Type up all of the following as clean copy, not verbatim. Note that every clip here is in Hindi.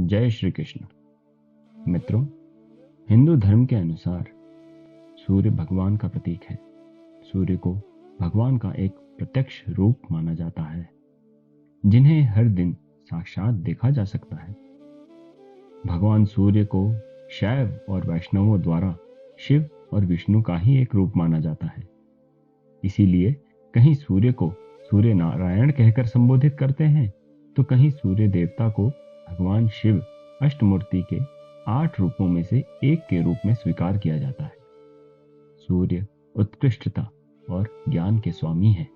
जय श्री कृष्ण। मित्रों, हिंदू धर्म के अनुसार सूर्य भगवान का प्रतीक है। सूर्य को भगवान का एक प्रत्यक्ष रूप माना जाता है, जिन्हें हर दिन साक्षात देखा जा सकता है। भगवान सूर्य को शैव और वैष्णवों द्वारा शिव और विष्णु का ही एक रूप माना जाता है। इसीलिए कहीं सूर्य को सूर्य नारायण कहकर संबोधित करते हैं, तो कहीं सूर्य देवता को भगवान शिव अष्टमूर्ति के 8 रूपों में से एक के रूप में स्वीकार किया जाता है। सूर्य उत्कृष्टता और ज्ञान के स्वामी है।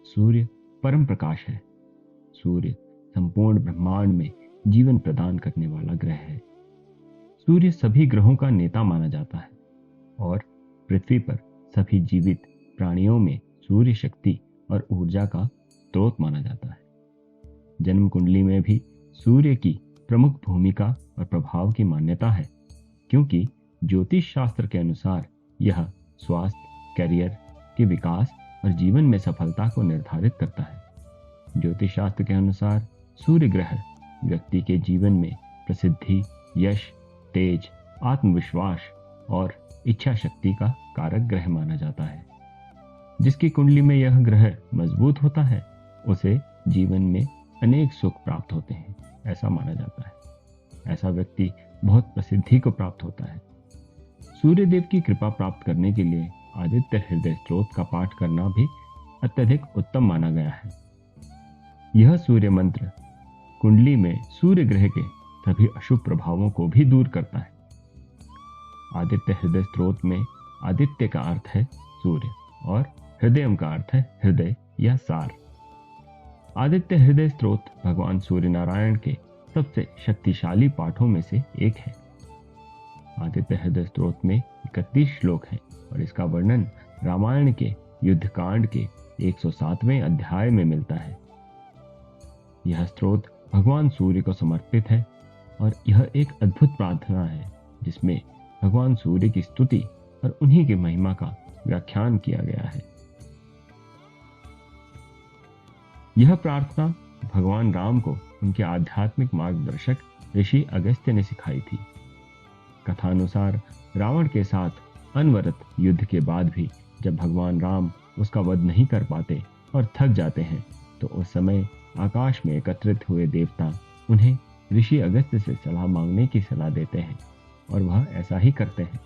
सूर्य परम प्रकाश है। सूर्य संपूर्ण ब्रह्मांड में जीवन प्रदान करने वाला ग्रह है। सूर्य सभी ग्रहों का नेता माना जाता है और पृथ्वी पर सभी जीवित प्राणियों में सूर्य शक्ति और ऊर्जा का स्रोत माना जाता है। जन्म कुंडली में भी सूर्य की प्रमुख भूमिका और प्रभाव की मान्यता है, क्योंकि ज्योतिष शास्त्र के अनुसार यह स्वास्थ्य, करियर के विकास और जीवन में सफलता को निर्धारित करता है। ज्योतिष शास्त्र के अनुसार सूर्य ग्रह व्यक्ति के जीवन में प्रसिद्धि, यश, तेज, आत्मविश्वास और इच्छा शक्ति का कारक ग्रह माना जाता है। जिसकी कुंडली में यह ग्रह मजबूत होता है, उसे जीवन में अनेक सुख प्राप्त होते हैं, ऐसा माना जाता है। ऐसा व्यक्ति बहुत प्रसिद्धि को प्राप्त होता है। सूर्य देव की कृपा प्राप्त करने के लिए आदित्य हृदय स्तोत्र का पाठ करना भी अत्यधिक उत्तम माना गया है। यह सूर्य मंत्र कुंडली में सूर्य ग्रह के सभी अशुभ प्रभावों को भी दूर करता है। आदित्य हृदय स्तोत्र में आदित्य का अर्थ है सूर्य और हृदयम का अर्थ है हृदय या सार। आदित्य हृदय स्तोत्र भगवान सूर्य नारायण के सबसे शक्तिशाली पाठों में से एक है। आदित्य हृदय स्तोत्र में 31 श्लोक हैं और इसका वर्णन रामायण के युद्धकांड के 107वें अध्याय में मिलता है। यह स्तोत्र भगवान सूर्य को समर्पित है और यह एक अद्भुत प्रार्थना है, जिसमें भगवान सूर्य की स्तुति और उन्हीं की महिमा का व्याख्यान किया गया है। यह प्रार्थना भगवान राम को उनके आध्यात्मिक मार्गदर्शक ऋषि अगस्त्य ने सिखाई थी। कथानुसार रावण के साथ अनवरत युद्ध के बाद भी जब भगवान राम उसका वध नहीं कर पाते और थक जाते हैं, तो उस समय आकाश में एकत्रित हुए देवता उन्हें ऋषि अगस्त्य से सलाह मांगने की सलाह देते हैं और वह ऐसा ही करते हैं।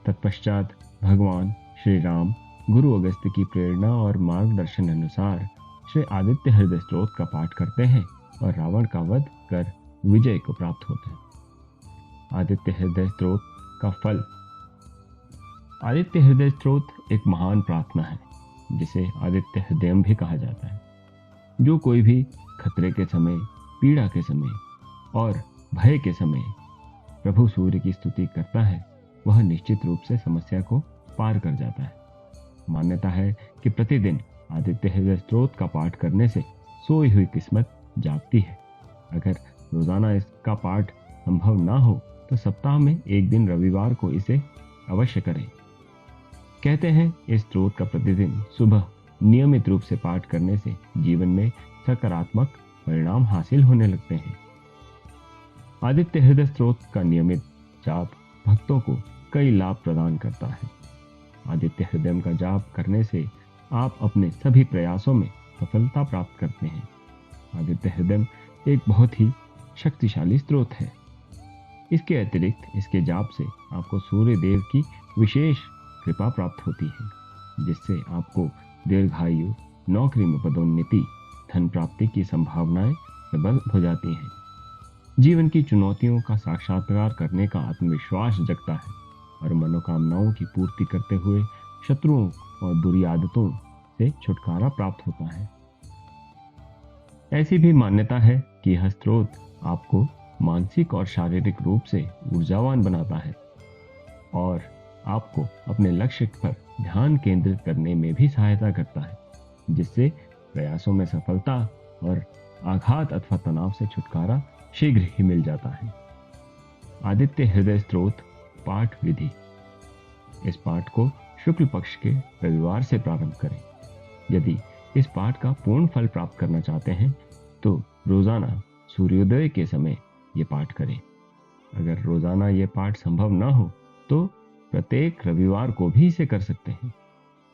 तत्पश्चात भगवान श्री राम गुरु अगस्त्य की प्रेरणा और मार्गदर्शन अनुसार श्री आदित्य हृदय स्तोत्र का पाठ करते हैं और रावण का वध कर विजय को प्राप्त होते हैं। आदित्य हृदय स्तोत्र का फल। आदित्य हृदय स्तोत्र एक महान प्रार्थना है, जिसे आदित्य हृदयम भी कहा जाता है। जो कोई भी खतरे के समय, पीड़ा के समय और भय के समय प्रभु सूर्य की स्तुति करता है, वह निश्चित रूप से समस्या को पार कर जाता है। मान्यता है कि प्रतिदिन आदित्य हृदय स्तोत्र का पाठ करने से सोई हुई किस्मत जागती है। अगर रोजाना इसका पाठ संभव ना हो, तो सप्ताह में एक दिन रविवार को इसे अवश्य करें। कहते हैं इस स्तोत्र का प्रतिदिन सुबह नियमित रूप से पाठ करने से जीवन में सकारात्मक परिणाम हासिल होने लगते हैं। आदित्य हृदय स्तोत्र का नियमित जाप भक्तों को कई लाभ प्रदान करता है। आदित्य हृदय का जाप करने से आप अपने सभी प्रयासों में सफलता प्राप्त करते हैं। आदित्य हृदय एक बहुत ही शक्तिशाली स्रोत है। इसके अतिरिक्त इसके जाप से आपको सूर्य देव की विशेष कृपा प्राप्त होती है, जिससे आपको दीर्घायु, नौकरी में पदोन्नति, धन प्राप्ति की संभावनाएं प्रबल हो जाती हैं। जीवन की चुनौतियों का साक्षात्कार करने का आत्मविश्वास जगता है और मनोकामनाओं की पूर्ति करते हुए शत्रुओं और बुरी आदतों से छुटकारा प्राप्त होता है। ऐसी भी मान्यता है कि यह स्तोत्र आपको मानसिक और शारीरिक रूप से ऊर्जावान बनाता है और आपको अपने लक्ष्य पर ध्यान केंद्रित करने में भी सहायता करता है, जिससे प्रयासों में सफलता और आघात अथवा तनाव से छुटकारा शीघ्र ही मिल जाता है। आदित्य हृदय स्तोत्र पाठ विधि। इस पाठ को शुक्ल पक्ष के रविवार से प्रारंभ करें। यदि इस पाठ का पूर्ण फल प्राप्त करना चाहते हैं, तो रोजाना सूर्योदय के समय ये पाठ करें। अगर रोजाना ये पाठ संभव न हो तो प्रत्येक रविवार को भी इसे कर सकते हैं।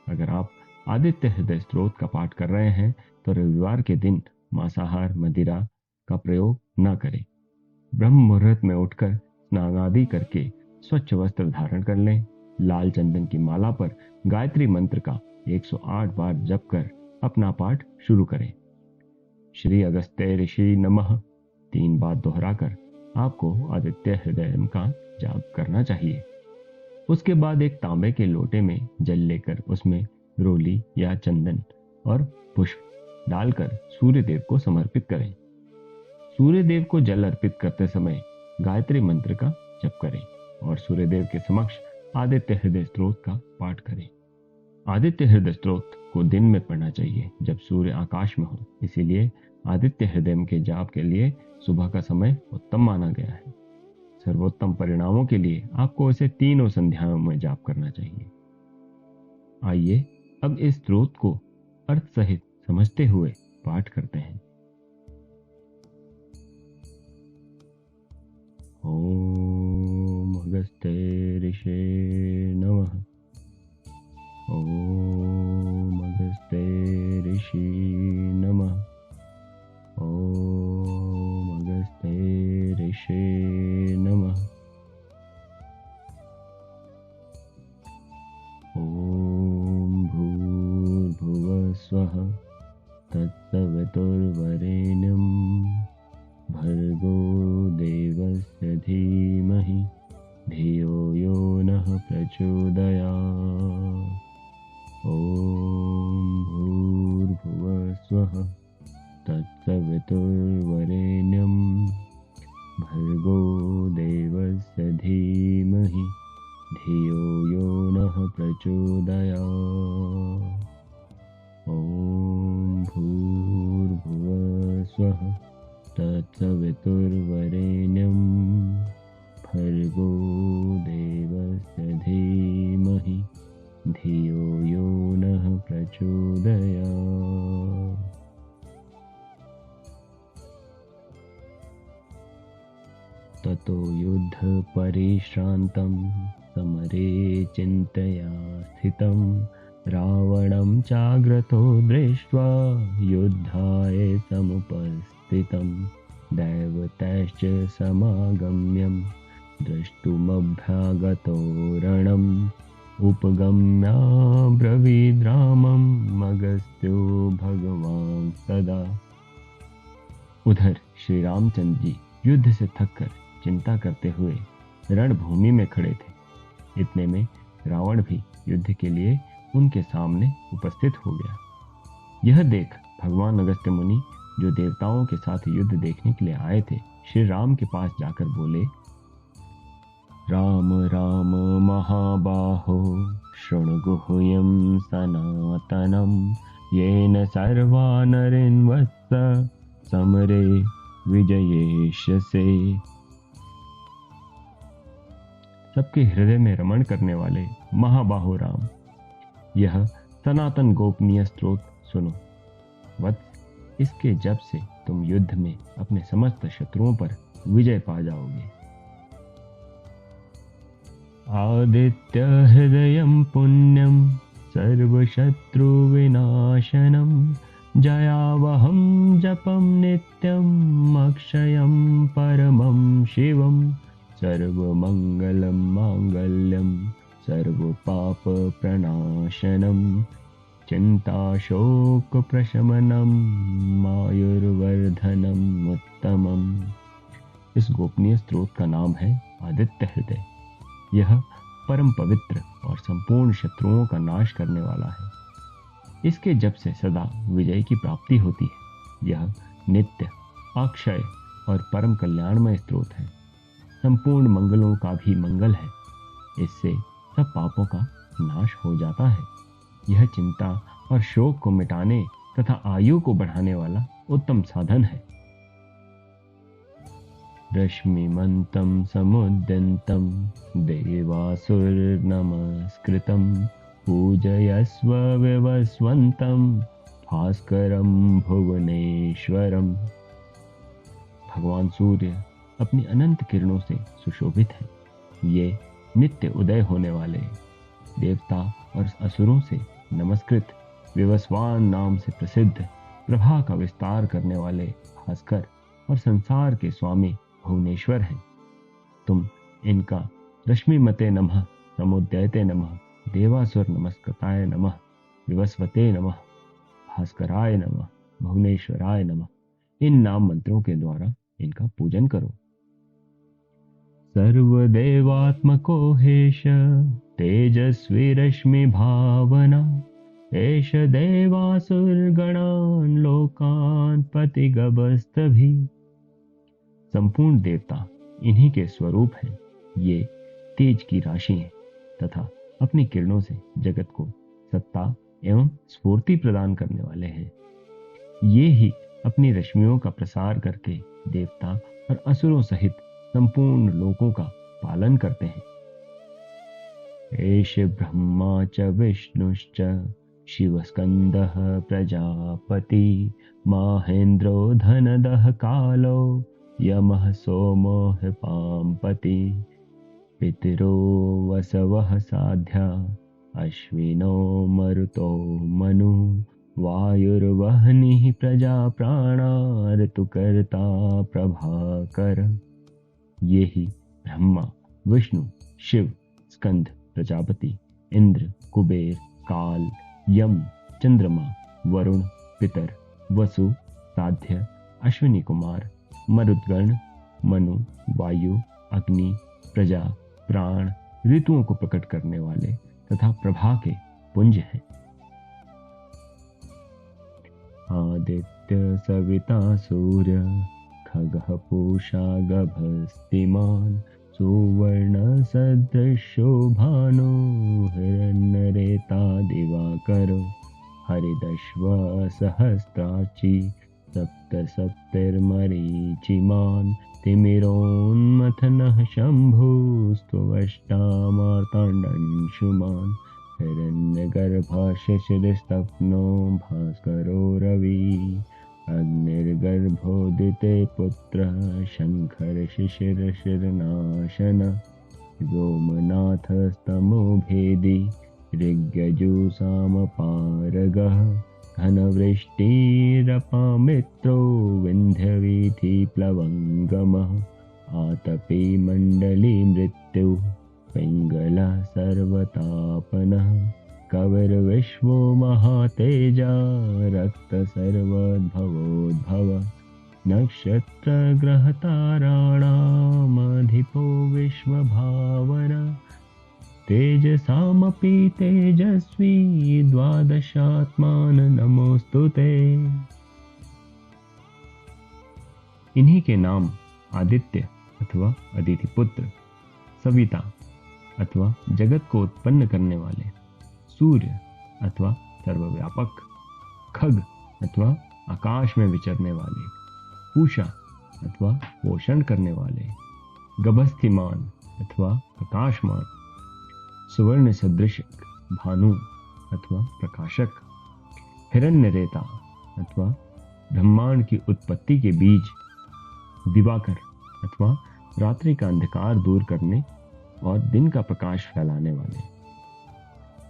अगर आप आदित्य हृदय स्तोत्र का पाठ कर रहे हैं तो रविवार के दिन मांसाहार मदिरा का प्रयोग न करें। ब्रह्म मुहूर्त में उठकर स्नान आदि करके स्वच्छ वस्त्र धारण कर लें। लाल चंदन की माला पर गायत्री मंत्र का 108 बार जप कर अपना पाठ शुरू करें। श्री अगस्त्य ऋषि नमः 3 बार दोहराकर आपको आदित्य हृदय का जाप करना चाहिए। उसके बाद एक तांबे के लोटे में जल लेकर उसमें रोली या चंदन और पुष्प डालकर सूर्य देव को समर्पित करें। सूर्य देव को जल अर्पित करते समय गायत्री मंत्र का जप करें और सूर्य देव के समक्ष आदित्य हृदय स्तोत्र का पाठ करें। आदित्य हृदय स्तोत्र को दिन में पढ़ना चाहिए जब सूर्य आकाश में हो, इसीलिए आदित्य हृदय के जाप के लिए सुबह का समय उत्तम माना गया है। सर्वोत्तम परिणामों के लिए आपको इसे तीनों संध्याओं में जाप करना चाहिए। आइए अब इस स्तोत्र को अर्थ सहित समझते हुए पाठ करते हैं। ओम अगस्त्य ऋषे नमः। ओम अगस्त्य ऋषि नमः। ओम अगस्त्य ऋषे नमः। ओम भूर्भुवः स्वः तत्सवितुर्वरेण्यं भर्गो देवस्य धीमहि धियो यो नः प्रचोदयात्। ओम भूर्भुवः स्वः तत्सवितुर्वरेण्यं भर्गो देवस्य धीमहि धियो यो नः प्रचोदयात्। ओम भूर्भुवः स्वः तत्सवितुर्वरेण्यं भर्गो देवस्य धीमहि धियो यो नः प्रचोदयात्। ततो युद्ध परिश्रान्तं समरे चिन्तया स्थितं रावणं चाग्रतो दृष्ट्वा युद्धाय समुपस्थितं दैवतैश्च समागम्यं द्रष्टुमभ्यागतो रणम् उपगम्याब्रवीद्रामम् अगस्त्यो भगवान् सदा। उधर श्री रामचंद्र जी युद्ध से थककर चिंता करते हुए रणभूमि में खड़े थे। इतने में रावण भी युद्ध के लिए उनके सामने उपस्थित हो गया। यह देख भगवान अगस्त्य मुनि जो देवताओं के साथ युद्ध देखने के लिए आए थे, श्री राम के पास जाकर बोले, राम राम महाबाहो शृणु गुह्यं सनातनं येन सर्वा नरेन् वत्स समरे विजयेष्यसे। सबके हृदय में रमण करने वाले महाबाहो राम, यह सनातन गोपनीय स्तोत्र सुनो। वत्स, इसके जप से तुम युद्ध में अपने समस्त शत्रुओं पर विजय पा जाओगे। आदित्य हृदयं पुण्यं सर्वशत्रुविनाशनं जयावहं जपं नित्यम् अक्षयं परमं शिवं सर्वमंगलं मांगल्यं सर्वपापप्रणाशनं चिंताशोकप्रशमनं आयुर्वर्धनम् उत्तमम्। इस गोपनीय स्तोत्र का नाम है आदित्य हृदय। यह परम पवित्र और संपूर्ण शत्रुओं का नाश करने वाला है। इसके जप से सदा विजय की प्राप्ति होती है। यह नित्य, अक्षय और परम कल्याणमय स्तोत्र है। संपूर्ण मंगलों का भी मंगल है। इससे सब पापों का नाश हो जाता है। यह चिंता और शोक को मिटाने तथा आयु को बढ़ाने वाला उत्तम साधन है। रश्मिमन्तं समुद्यन्तं देवासुरनमस्कृतं पूजयस्व विवस्वन्तं भास्करं भुवनेश्वरम। भगवान सूर्य अपनी अनंत किरणों से सुशोभित हैं। ये नित्य उदय होने वाले देवता और असुरों से नमस्कृत विवस्वान नाम से प्रसिद्ध प्रभा का विस्तार करने वाले भास्कर और संसार के स्वामी भुवनेश्वर हैं। तुम इनका रश्मिमते नमः, समुदयते नमः, देवासुर नमस्कृताय नमः, विवस्वते नमः, भास्कराय नमः, भुवनेश्वराय नमः इन नाम मंत्रों के द्वारा इनका पूजन करो। सर्वदेवात्मको हेश तेजस्वी रश्मि भावना, एष देवासुरगणान् लोकान् पतिगभस्तभि। संपूर्ण देवता इन्हीं के स्वरूप हैं। ये तेज की राशि हैं तथा अपनी किरणों से जगत को सत्ता एवं स्फूर्ति प्रदान करने वाले हैं। ये ही अपनी रश्मियों का प्रसार करके देवता और असुरों सहित संपूर्ण लोकों का पालन करते हैं। एष ब्रह्मा च विष्णुश्च शिवस्कंदः प्रजापति, माहेन्द्रो धनदः कालो यमः सोमो पांपति, पितरो वसवः साध्या अश्विनो मरुतो मनु, वायुर्वह्निः प्रजा प्राणा ऋतुकर्ता प्रभाकर। ये ही ब्रह्मा, विष्णु, शिव, स्कंद, प्रजापति, इंद्र, कुबेर, काल, यम, चंद्रमा, वरुण, पितर, वसु, साध्य, अश्विनी कुमार, मरुद्गण, मनु, वायु, अग्नि, प्रजा, प्राण, ऋतुओं को प्रकट करने वाले तथा प्रभा के पुंज हैं। आदित्य सविता सूर्य खगः पूषा गभस्तिमान्, सुवर्ण सदृशो भानु हिरण्यरेता दिवाकरो, हरिदश्व सहस्राची सप्त सप्तिर्मरीचिमान्, तिमिरोन्मथनः शम्भुस्त्वष्टा मार्ताण्डंशुमान्, हिरण्यगर्भः शिशिरस्तप्नो भास्करो रवि, अग्निर्गर्भोदिते पुत्रः शङ्कर शिशिरशिरनाशन, व्योमनाथस्तमो भेदी ऋग्यजुषामपारगः, घनवृष्टिरपामित्रो विन्ध्यवीथिप्लवङ्गमः, आतपी मण्डली मृत्यु पिङ्गलः सर्वतापनः, कविर्विश्वो महातेजा रक्त सर्वोद्भवोद्भव, नक्षत्रग्रहताराणामधिपो विश्वभावना, तेजसामपि तेजस्वी द्वादशात्मान नमोस्तुते। इन्हीं के नाम आदित्य अथवा अदिति पुत्र, सविता अथवा जगत को उत्पन्न करने वाले, सूर्य अथवा सर्वव्यापक, खग अथवा आकाश में विचरने वाले, पूषा अथवा पोषण करने वाले, गभस्तिमान अथवा प्रकाशमान, सुवर्ण सदृश भानु अथवा प्रकाशक, हिरण्यरेता अथवा ब्रह्मांड की उत्पत्ति के बीज, दिवाकर अथवा रात्रि का अंधकार दूर करने और दिन का प्रकाश फैलाने वाले,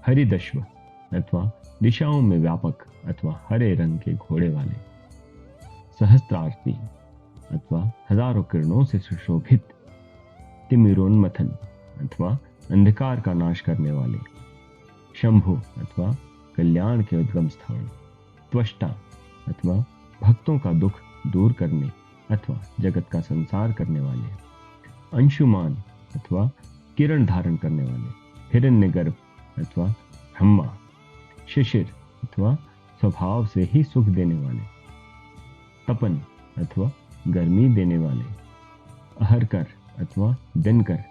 हरिदश्व अथवा दिशाओं में व्यापक अथवा हरे रंग के घोड़े वाले, सहस्त्रार्थी अथवा हजारों किरणों से सुशोभित, तिमिरोन्मथन अथवा अंधकार का नाश करने वाले, शंभु अथवा कल्याण के उद्गम स्थान, त्वष्टा अथवा भक्तों का दुख दूर करने अथवा जगत का संसार करने वाले, अंशुमान अथवा किरण धारण करने वाले, हिरण्यगर्भ अथवा ब्रह्मा, शिशिर अथवा स्वभाव से ही सुख देने वाले, तपन अथवा गर्मी देने वाले, अहरकर अथवा दिनकर,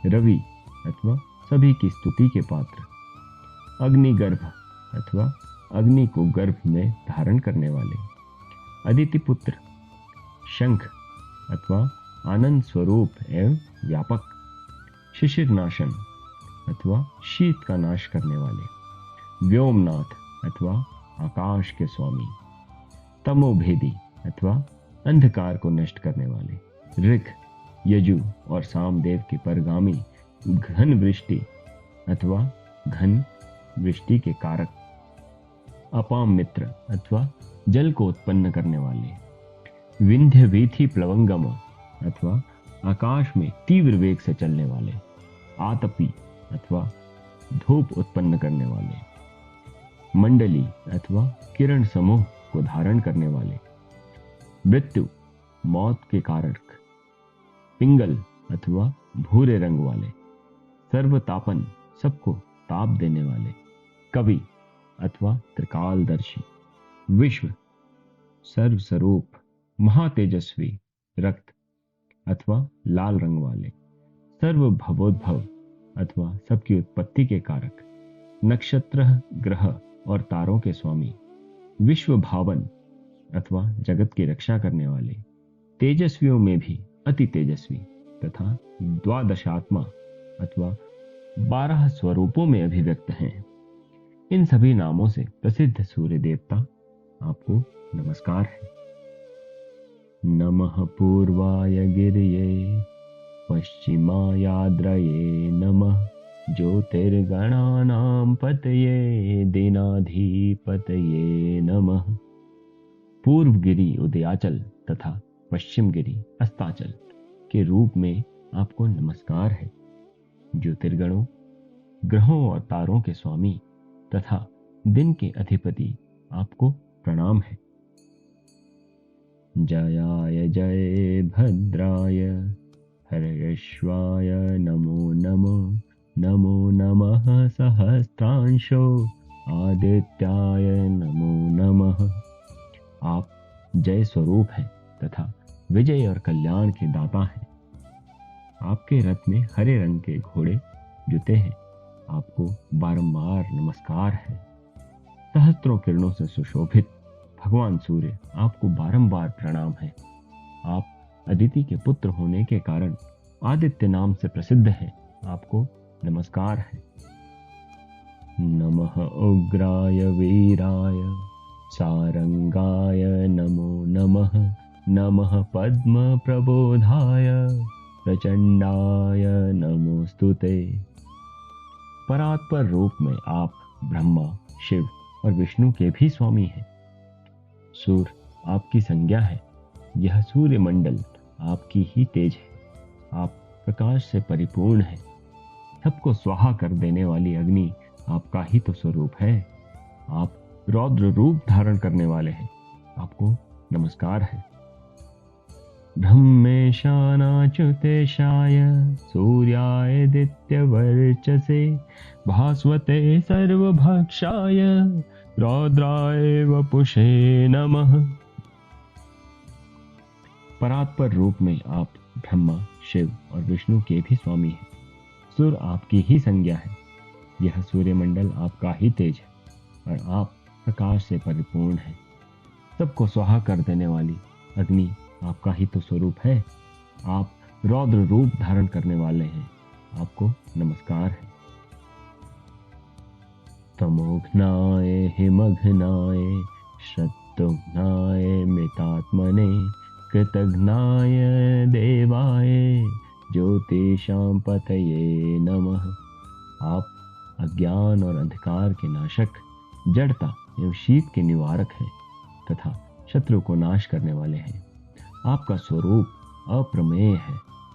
रवि अथवा सभी की स्तुति के पात्र, अग्निगर्भ अथवा अग्नि को गर्भ में धारण करने वाले, अदिति पुत्र, शंख अथवा आनंद स्वरूप एवं व्यापक, शिशिर नाशन अथवा शीत का नाश करने वाले, व्योमनाथ अथवा आकाश के स्वामी, तमोभेदी अथवा अंधकार को नष्ट करने वाले, ऋग यजु और सामदेव के परगामी घन वृष्टि अथवा घन वृष्टि के कारक, अपाम मित्र अथवा जल को उत्पन्न करने वाले, विंध्य वीथि प्लवंगम अथवा आकाश में तीव्र वेग से चलने वाले, आतपी अथवा धूप उत्पन्न करने वाले, मंडली अथवा किरण समूह को धारण करने वाले, मृत्यु मौत के कारक, पिंगल अथवा भूरे रंग वाले, सर्वतापन सबको ताप देने वाले, कवि अथवा त्रिकालदर्शी, विश्व सर्वस्वरूप महातेजस्वी रक्त अथवा लाल रंग वाले, सर्व भवोद्भव अथवा सबकी उत्पत्ति के कारक, नक्षत्र ग्रह और तारों के स्वामी, विश्व भावन अथवा जगत की रक्षा करने वाले, तेजस्वियों में भी अति तेजस्वी तथा द्वादशात्मा अथवा 12 स्वरूपों में अभिव्यक्त हैं। इन सभी नामों से प्रसिद्ध सूर्य देवता आपको नमस्कार है। नमः पूर्वाय गिरये पश्चिमायाद्रये नमः ज्योतिर्गणानां पतये दीनाधिपतये नमः। पूर्व गिरि उदयाचल तथा पश्चिम गिरि अस्ताचल के रूप में आपको नमस्कार है। ज्योतिर्गणों, ग्रहों और तारों के स्वामी तथा दिन के अधिपति आपको प्रणाम है। जयाय जय भद्राय हर्यश्वाय नमो नमः। नमो नमः सहस्त्रांशो आदित्याय नमो नमः। आप जय स्वरूप हैं तथा विजय और कल्याण के दाता हैं। आपके रथ में हरे रंग के घोड़े जुते हैं। आपको बारंबार नमस्कार है। सहस्त्रों किरणों से सुशोभित भगवान सूर्य आपको बारंबार प्रणाम है। आप अदिति के पुत्र होने के कारण आदित्य नाम से प्रसिद्ध हैं। आपको नमस्कार है। नमः उग्राय वीराय सारंगाय नमो नमः। नमः पद्म प्रबोधाय प्रचंडाय नमोस्तुते। परात्पर रूप में आप ब्रह्मा, शिव और विष्णु के भी स्वामी हैं। सूर्य आपकी संज्ञा है। यह सूर्य मंडल आपकी ही तेज है। आप प्रकाश से परिपूर्ण हैं। सबको स्वाहा कर देने वाली अग्नि आपका ही तो स्वरूप है। आप रौद्र रूप धारण करने वाले हैं। आपको नमस्कार है। ब्रह्मेशानाच्युतेशाय सूर्याय दित्यवर्चसे भास्वते सर्वभक्षाय रौद्राय वपुषे नमः। परात्पर रूप में आप ब्रह्मा, शिव और विष्णु के भी स्वामी हैं। सूर्य आपकी ही संज्ञा है। यह सूर्यमंडल आपका ही तेज है और आप प्रकाश से परिपूर्ण है। सबको स्वाहा कर देने वाली अग्नि आपका ही तो स्वरूप है। आप रौद्र रूप धारण करने वाले हैं। आपको नमस्कार है। तमोघ्नाय हिमघ्नाय शत्रुघ्नाय मृतात्मने कृतघ्नाय देवाय ज्योतिषां पतये नमः। आप अज्ञान और अंधकार के नाशक, जड़ता एवं शीत के निवारक हैं तथा शत्रु को नाश करने वाले हैं। आपका स्वरूप अप्रमेय है।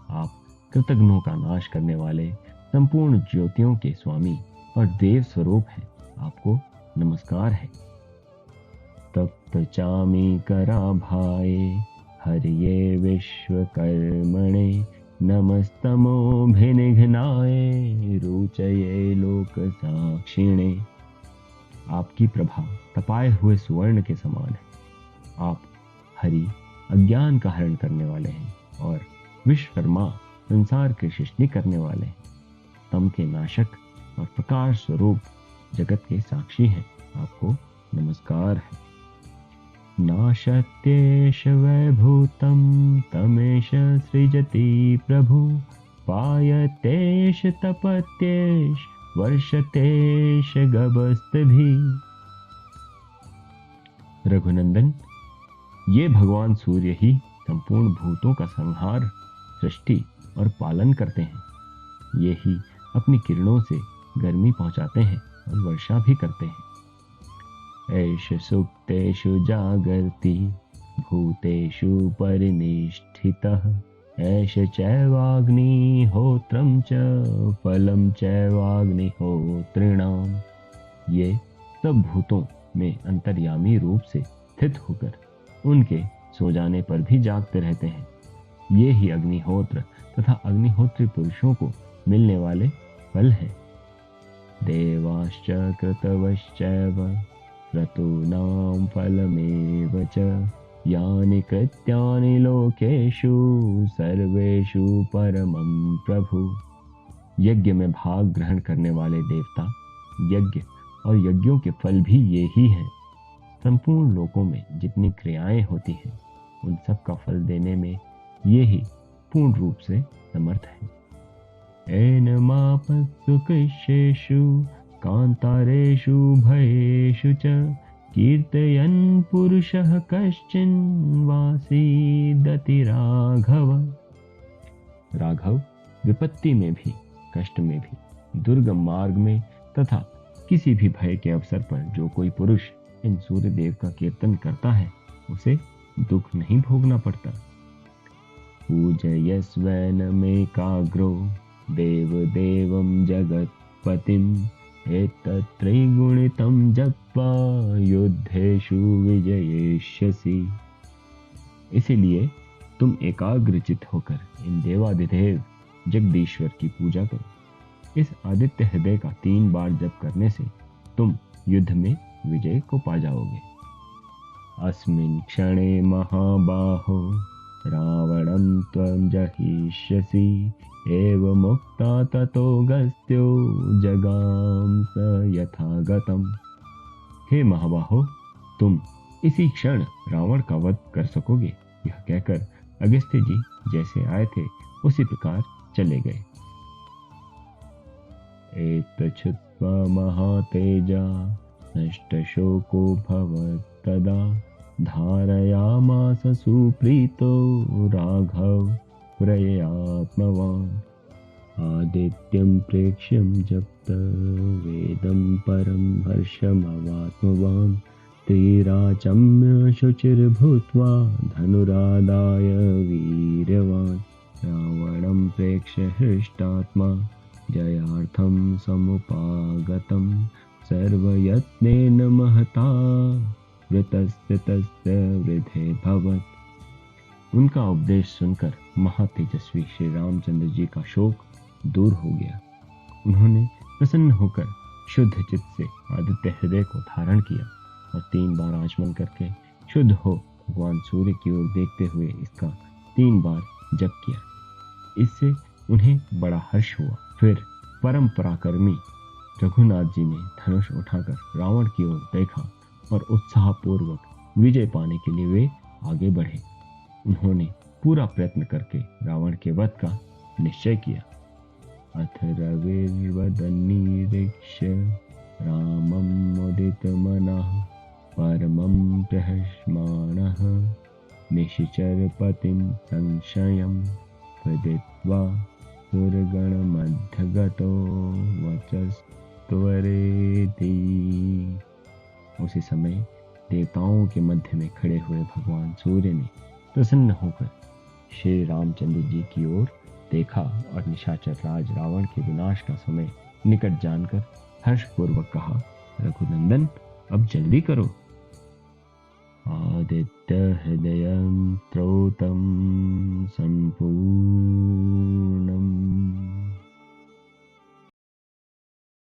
आप कृतघ्नों का नाश करने वाले, संपूर्ण ज्योतियों के स्वामी और देव स्वरूप हैं। आपको नमस्कार है। तप्त चामी कराभाए हरिये विश्वकर्मणे नमस्तमोभिनिघ्नाय रुचये लोक साक्षिणे। आपकी प्रभा तपाए हुए सुवर्ण के समान है। आप हरि अज्ञान का हरण करने वाले हैं और विश्वकर्मा संसार की सृष्टि करने वाले हैं। तम के नाशक और प्रकाश स्वरूप जगत के साक्षी हैं। आपको नमस्कार है। नाशत्येष वैभूतं तमेष सृजति प्रभु पायतेष तपत्येष वर्षतेष गभस्तिभि। रघुनंदन, ये भगवान सूर्य ही संपूर्ण भूतों का संहार, सृष्टि और पालन करते हैं। ये ही अपनी किरणों से गर्मी पहुंचाते हैं और वर्षा भी करते हैं। ऐश सुप्तेषु जागर्ति भूतेषु परिनिष्ठितः ऐश चैवाग्निहोत्रं च फलं चैवाग्निहोत्रिणाम्। ये सब भूतों में अंतर्यामी रूप से स्थित होकर उनके सो जाने पर भी जागते रहते हैं। ये ही अग्निहोत्र तथा अग्निहोत्री पुरुषों को मिलने वाले फल है। देवाश्च कृतवश्चैव क्रतूनां फलमेव च यानि कृत्यानि लोकेषु सर्वेषु परमं प्रभु। यज्ञ में भाग ग्रहण करने वाले देवता, यज्ञ और यज्ञों के फल भी ये ही हैं। संपूर्ण लोकों में जितनी क्रियाएं होती हैं उन सब का फल देने में ये ही पूर्ण रूप से समर्थ है। एनमापत्सु कृष्येषु कांतारेषु भयेषु च कीर्तयन् पुरुषः कश्चिन् वासीदति राघव। राघव विपत्ति में भी, कष्ट में भी, दुर्गम मार्ग में तथा किसी भी भय के अवसर पर जो कोई पुरुष इन सूर्य देव का कीर्तन करता है उसे दुख नहीं भोगना पड़ता। पूजयस्वैनमेकाग्रो देवदेवं जगत्पतिम् एतत्त्रैगुणितं जप्त्वा युद्धेषु विजयेष्यसि। इसीलिए तुम एकाग्रचित होकर इन देवादिदेव जगदीश्वर की पूजा करो। इस आदित्य हृदय का 3 बार जप करने से तुम युद्ध में विजय को पा जाओगे। अस्मिन् क्षणे महाबाहो रावणं त्वं जहिष्यसि एव मुक्ता ततो गस्त्यो जगाम स यथागतम्। हे महाबाहो, तुम इसी क्षण रावण का वध कर सकोगे। यह कहकर अगस्त्य जी जैसे आए थे उसी प्रकार चले गए। एतच्छ्रुत्वा महातेजा नष्टशोको भवत्तदा धारयामास सुप्रीतो राघव प्रयात्मवान् आदित्यं प्रेक्ष्यं जप्त वेदं परं हर्षमवात्मवान् त्रिराचम्य शुचिर्भूत्वा धनुरादाय वीर्यवान् रावणं प्रेक्ष्य हृष्टात्मा जयार्थं समुपागतं सर्वयत्नेन महता वृतस्य तस्य वृद्धे भवत्। उनका उपदेश सुनकर महातेजस्वी श्री रामचंद्र जी का शोक दूर हो गया। उन्होंने प्रसन्न होकर शुद्ध चित्त से आदित्य हृदय को धारण किया और 3 बार आचमन करके शुद्ध हो भगवान सूर्य की ओर देखते हुए इसका 3 बार जप किया। इससे उन्हें बड़ा हर्ष हुआ। फिर परम पराक्रमी रघुनाथ जी ने धनुष उठाकर रावण की ओर देखा और उत्साह पूर्वक विजय पाने के लिए वे आगे बढ़े। उन्होंने पूरा प्रयत्न करके रावण के वध का निश्चय किया। अथ रविर्वदन्निरीक्ष्य रामं मुदितमनः परमं प्रहस्यमानः निश्चरपतिं संशयं विदित्वा सुरगणमध्यगतो वचस्त्वरेति। उसी समय देवताओं के मध्य में खड़े हुए भगवान सूर्य ने प्रसन्न होकर श्री रामचंद्र जी की ओर देखा और निशाचर राज रावण के विनाश का समय निकट जानकर हर्षपूर्वक कहा, रघुनंदन अब जल्दी करो। आदित्य हृदयं त्रौतं संपूर्णमहाबलं